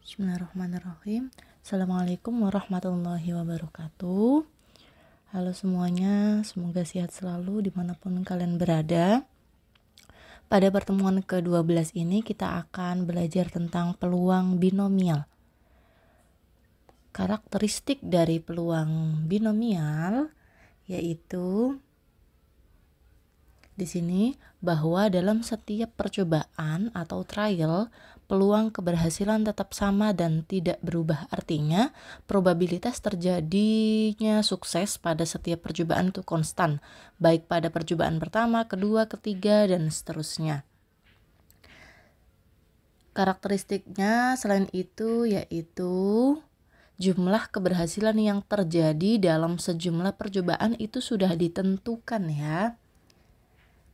Bismillahirrahmanirrahim. Assalamualaikum warahmatullahi wabarakatuh. Halo semuanya, semoga sehat selalu dimanapun kalian berada. Pada pertemuan ke-12 ini kita akan belajar tentang peluang binomial. Karakteristik dari peluang binomial yaitu di sini bahwa dalam setiap percobaan atau trial, peluang keberhasilan tetap sama dan tidak berubah. Artinya, probabilitas terjadinya sukses pada setiap percobaan itu konstan, baik pada percobaan pertama, kedua, ketiga, dan seterusnya. Karakteristiknya selain itu yaitu jumlah keberhasilan yang terjadi dalam sejumlah percobaan itu sudah ditentukan ya.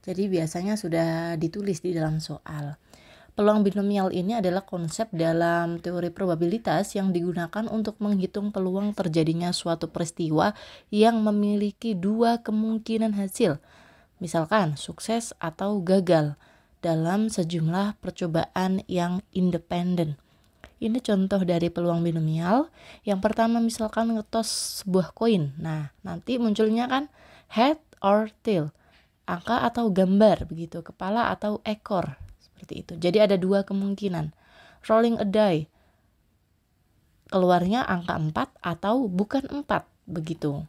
Jadi biasanya sudah ditulis di dalam soal. Peluang binomial ini adalah konsep dalam teori probabilitas yang digunakan untuk menghitung peluang terjadinya suatu peristiwa yang memiliki dua kemungkinan hasil, misalkan sukses atau gagal, dalam sejumlah percobaan yang independen. Ini contoh dari peluang binomial. Yang pertama misalkan ngetos sebuah koin. Nah, nanti munculnya kan head or tail. Angka atau gambar begitu, kepala atau ekor, seperti itu. Jadi ada dua kemungkinan. Rolling a die, keluarnya angka 4 atau bukan 4 begitu.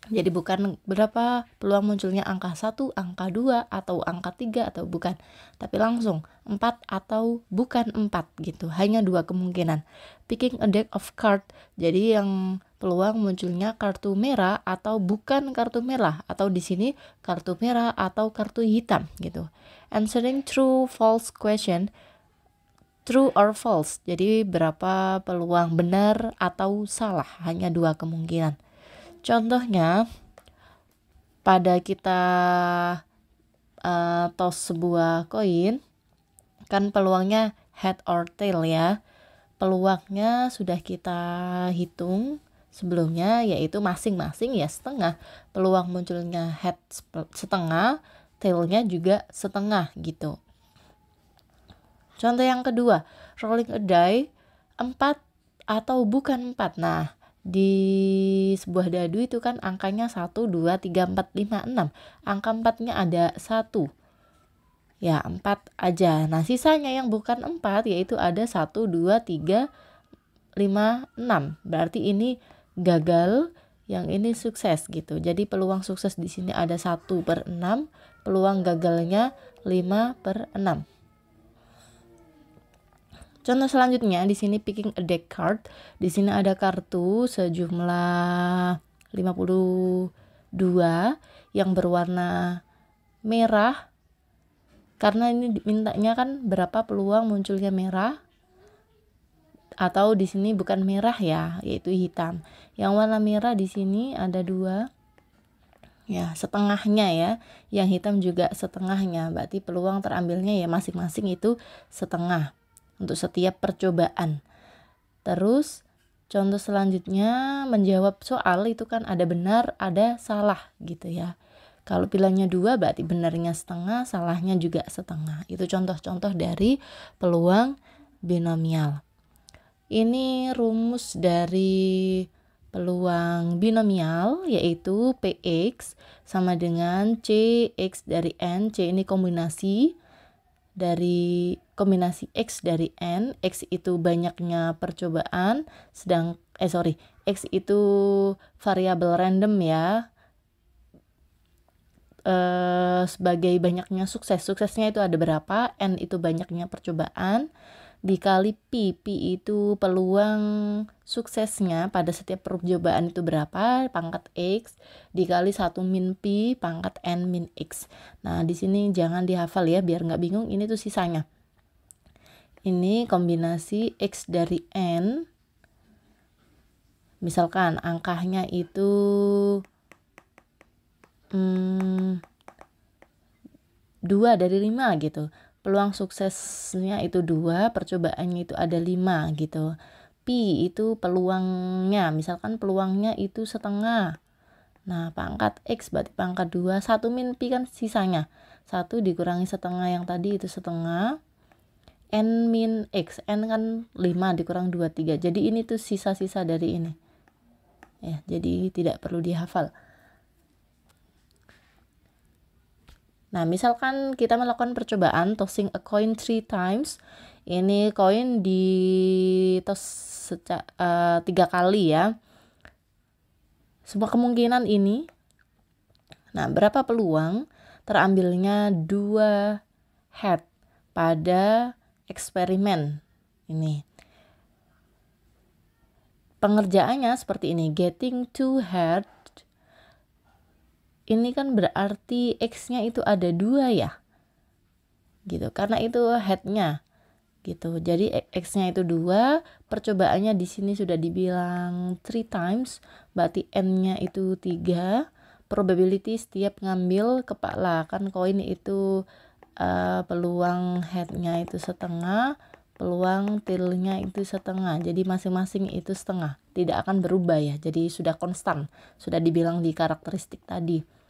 Jadi bukan berapa peluang munculnya angka 1, angka 2 atau angka 3 atau bukan, tapi langsung 4 atau bukan 4 gitu. Hanya dua kemungkinan. Picking a deck of card, jadi yang peluang munculnya kartu merah atau bukan kartu merah, atau di sini kartu merah atau kartu hitam gitu. Answering true false question, true or false, jadi berapa peluang benar atau salah, hanya dua kemungkinan. Contohnya pada kita tos sebuah koin, kan peluangnya head or tail ya. Peluangnya sudah kita hitung sebelumnya, yaitu masing-masing ya setengah. Peluang munculnya head setengah, tailnya juga setengah gitu. Contoh yang kedua, rolling a die, 4 atau bukan 4. Nah, di sebuah dadu itu kan angkanya 1, 2, 3, 4, 5, 6. Angka 4-nya ada 1. Ya, 4 aja. Nah, sisanya yang bukan 4 yaitu ada 1, 2, 3, 5, 6. Berarti ini gagal, yang ini sukses gitu. Jadi peluang sukses di sini ada 1/6, peluang gagalnya 5/6. Contoh selanjutnya di sini picking a deck card. Di sini ada kartu sejumlah 52 yang berwarna merah. Karena ini mintanya kan berapa peluang munculnya merah, atau di sini bukan merah ya, yaitu hitam. Yang warna merah di sini ada 2. Ya, setengahnya ya. Yang hitam juga setengahnya. Berarti peluang terambilnya ya masing-masing itu setengah untuk setiap percobaan. Terus contoh selanjutnya menjawab soal itu kan ada benar, ada salah gitu ya. Kalau pilihannya 2 berarti benarnya setengah, salahnya juga setengah. Itu contoh-contoh dari peluang binomial. Ini rumus dari peluang binomial yaitu PX sama dengan CX dari N. C ini kombinasi dari kombinasi X dari N. X itu banyaknya percobaan, X itu variabel random ya. Sebagai banyaknya suksesnya itu ada berapa, N itu banyaknya percobaan, dikali P itu peluang suksesnya pada setiap percobaan itu berapa, pangkat X, dikali 1 min P pangkat N min X. Nah di sini jangan dihafal ya biar nggak bingung, ini tuh sisanya. Ini kombinasi X dari N, misalkan angkanya itu 2 dari 5 gitu. Peluang suksesnya itu 2, percobaannya itu ada 5 gitu. P itu peluangnya, misalkan peluangnya itu setengah. Nah, pangkat X berarti pangkat 2, 1 min P kan sisanya. 1 dikurangi setengah yang tadi itu setengah. N min X, N kan 5 dikurang 2, 3, jadi ini tuh sisa-sisa dari ini ya, jadi tidak perlu dihafal. Nah, misalkan kita melakukan percobaan tossing a coin 3 times. Ini koin di toss 3 kali ya. Semua kemungkinan ini. Nah, berapa peluang terambilnya 2 head pada eksperimen ini? Pengerjaannya seperti ini. Getting 2 head. Ini kan berarti X-nya itu ada 2 ya. Gitu. Karena itu head-nya. Gitu. Jadi X-nya itu 2, percobaannya di sini sudah dibilang 3 times, berarti N-nya itu 3. Probability setiap ngambil kepala, kan koin itu peluang head-nya itu setengah, peluang tail-nya itu setengah. Jadi masing-masing itu setengah, tidak akan berubah ya. Jadi sudah konstan, sudah dibilang di karakteristik tadi.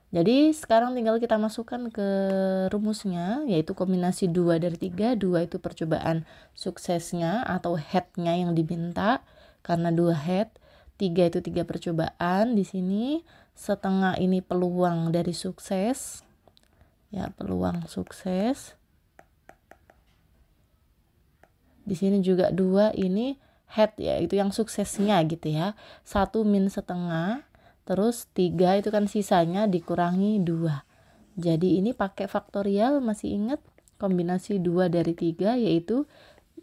Jadi sekarang tinggal kita masukkan ke rumusnya, yaitu kombinasi 2 dari 3. 2 itu percobaan suksesnya atau head-nya yang diminta, karena 2 head. 3 itu 3 percobaan di sini. Setengah ini peluang dari sukses. Ya, peluang sukses. Di sini juga 2 ini head ya, itu yang suksesnya gitu ya. 1 min setengah. Terus 3 itu kan sisanya dikurangi 2. Jadi ini pakai faktorial, masih ingat kombinasi 2 dari 3, yaitu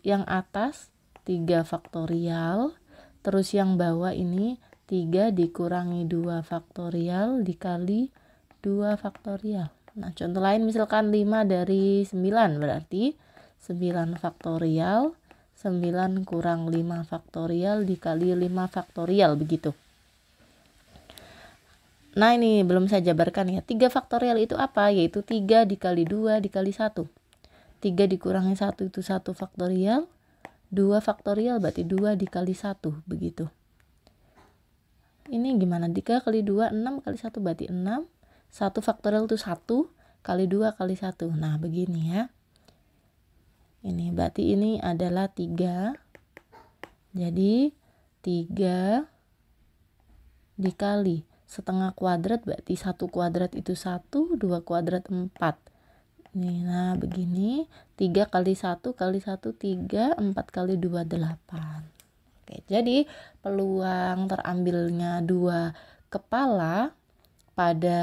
yang atas 3 faktorial. Terus yang bawah ini 3 dikurangi 2 faktorial dikali 2 faktorial. Nah, contoh lain misalkan 5 dari 9, berarti 9 faktorial. 9 kurang 5 faktorial dikali 5 faktorial, begitu. Nah, ini belum saya jabarkan ya. 3 faktorial itu apa? Yaitu 3 dikali 2 dikali 1. 3 dikurangi 1 itu 1 faktorial. 2 faktorial berarti 2 dikali 1, begitu. Ini gimana? 3 kali 2, 6 kali 1 berarti 6. 1 faktorial itu 1 kali 2 kali 1. Nah, begini ya. Ini berarti ini adalah 3. Jadi 3 dikali setengah kuadrat berarti 1 kuadrat itu 1, 2 kuadrat 4. Nih, nah begini. 3 kali 1 kali 1 3, 4 kali 2 8. Oke, jadi peluang terambilnya 2 kepala pada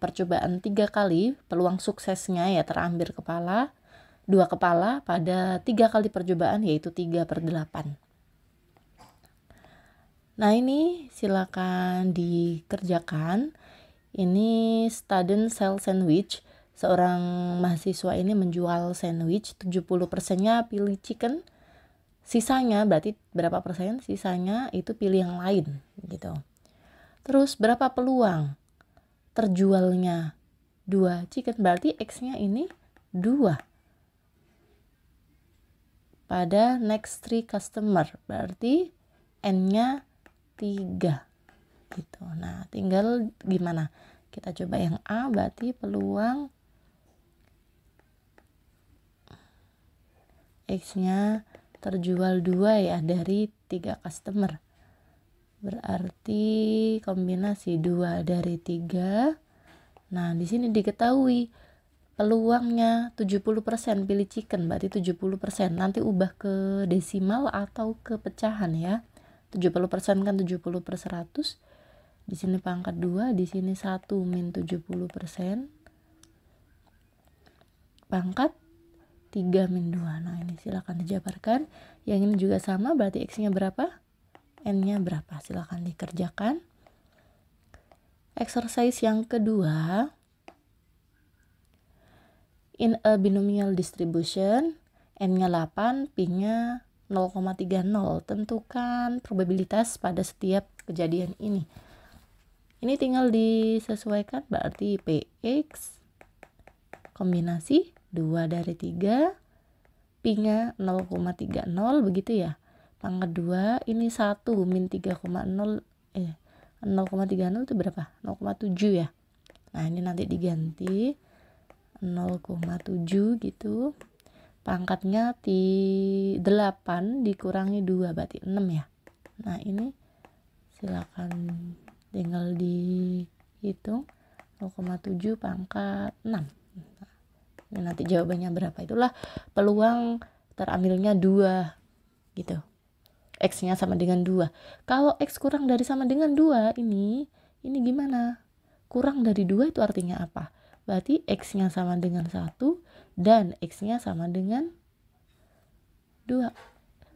percobaan 3 kali, peluang suksesnya ya terambil kepala, 2 kepala pada 3 kali percobaan, yaitu 3/8. Nah, ini silakan dikerjakan. Ini student sell sandwich. Seorang mahasiswa ini menjual sandwich, 70%-nya pilih chicken. Sisanya berarti berapa persen? Sisanya itu pilih yang lain gitu. Terus berapa peluang terjualnya 2 chicken, berarti X-nya ini 2 pada next 3 customer, berarti N-nya 3 gitu. Nah, tinggal gimana? Kita coba yang A, berarti peluang X-nya terjual 2 ya dari 3 customer. Berarti kombinasi 2 dari 3. Nah, di sini diketahui peluangnya 70% pilih chicken, berarti 70%. Nanti ubah ke desimal atau ke pecahan ya. 70% kan 70/100. Di sini pangkat 2, di sini 1 min 70%. Pangkat 3 min 2. Nah, ini silakan dijabarkan. Yang ini juga sama, berarti X-nya berapa? N-nya berapa? Silakan dikerjakan. Exercise yang kedua. In a binomial distribution, N-nya 8, P-nya 0,30. Tentukan probabilitas pada setiap kejadian ini. Ini tinggal disesuaikan, berarti PX kombinasi 2 dari 3, P-nya 0,30, begitu ya. Pangkat 2, ini 1 min 3,0, 0,30 itu berapa? 0,7 ya. Nah, ini nanti diganti 0,7 gitu. pangkatnya 8 dikurangi 2 berarti 6 ya. Nah ini silakan tinggal dihitung 0,7 pangkat 6. Nah, ini nanti jawabannya berapa, itulah peluang terambilnya 2 gitu. X-nya sama dengan 2. Kalau X kurang dari sama dengan 2 ini gimana? Kurang dari 2 itu artinya apa? Berarti X-nya sama dengan 1 dan X-nya sama dengan 2.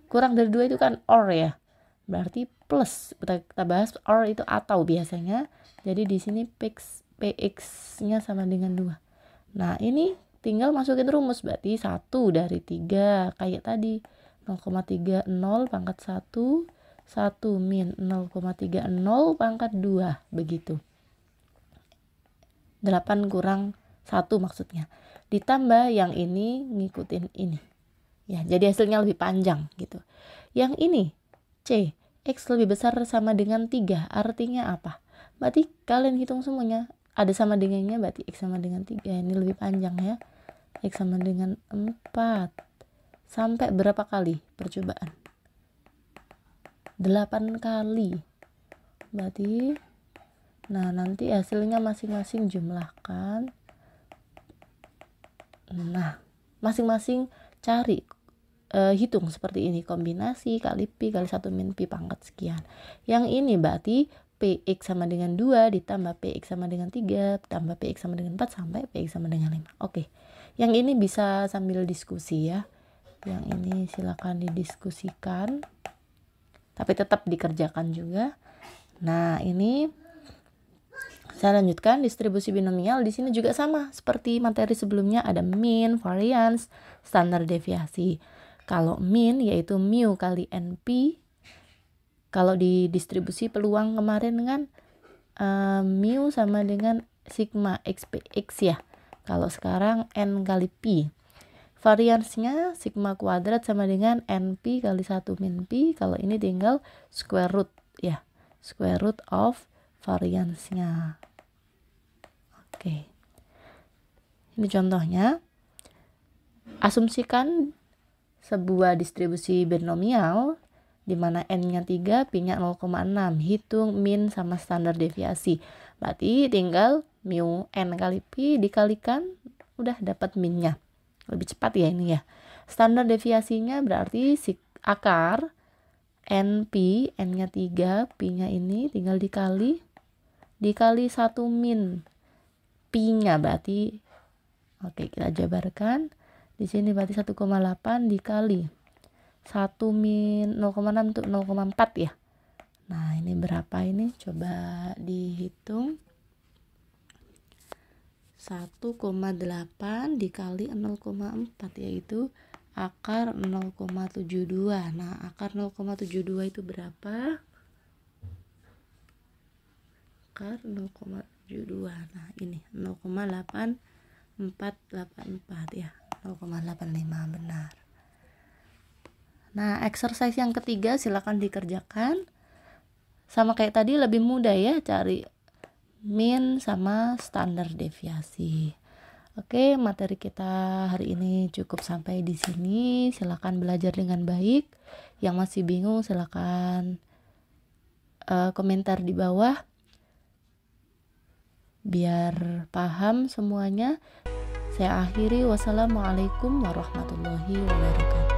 Kurang dari 2 itu kan OR ya. Berarti plus. Kita bahas OR itu atau biasanya. Jadi di sini PX-nya sama dengan 2. Nah, ini tinggal masukin rumus, berarti 1 dari 3 kayak tadi. 0,30 pangkat 1 min 0,30 pangkat 2 begitu. 8 kurang 1 maksudnya. Ditambah yang ini ngikutin ini. Ya, jadi hasilnya lebih panjang gitu. Yang ini C, X lebih besar sama dengan 3. Artinya apa? Berarti kalian hitung semuanya. Ada sama dengannya, berarti X sama dengan 3. Ini lebih panjang ya. X sama dengan 4. Sampai berapa kali percobaan? 8 kali. Berarti nah nanti hasilnya masing-masing jumlahkan. Nah, masing-masing cari hitung seperti ini, kombinasi kali pi kali 1 min pi pangkat sekian. Yang ini berarti PX sama dengan 2 ditambah PX sama dengan 3 tambah PX sama dengan 4 sampai PX sama dengan 5. Oke. Yang ini bisa sambil diskusi ya. Yang ini silakan didiskusikan. Tapi tetap dikerjakan juga. Nah, ini saya lanjutkan distribusi binomial. Di sini juga sama seperti materi sebelumnya, ada mean, variance, standar deviasi. Kalau mean yaitu mu kali NP. Kalau di distribusi peluang kemarin kan mu sama dengan sigma XPX ya. Kalau sekarang N kali P. Variansnya sigma kuadrat sama dengan NP kali 1 min P. Kalau ini tinggal square root ya. Square root of variansnya. Oke. Ini contohnya. Asumsikan sebuah distribusi binomial di mana N-nya 3, P-nya 0,6. Hitung min sama standar deviasi. Berarti tinggal mu N kali P dikalikan, udah dapat min-nya. Lebih cepat ya ini ya. Standar deviasinya berarti akar NP, N-nya 3, P-nya ini tinggal dikali 1 min. P-nya berarti, oke kita jabarkan. Di sini berarti 1,8 dikali 1 min 0,6 untuk 0,4 ya. Nah ini berapa ini? Coba dihitung. 1,8 dikali 0,4 yaitu akar 0,72. Nah, akar 0,72 itu berapa? Akar 0,72. Nah, ini 0,8484 ya. 0,85 benar. Nah, exercise yang ketiga silakan dikerjakan. Sama kayak tadi, lebih mudah ya cari min sama standar deviasi. Oke, materi kita hari ini cukup sampai di sini. Silakan belajar dengan baik. Yang masih bingung silakan komentar di bawah biar paham semuanya. Saya akhiri, wassalamualaikum warahmatullahi wabarakatuh.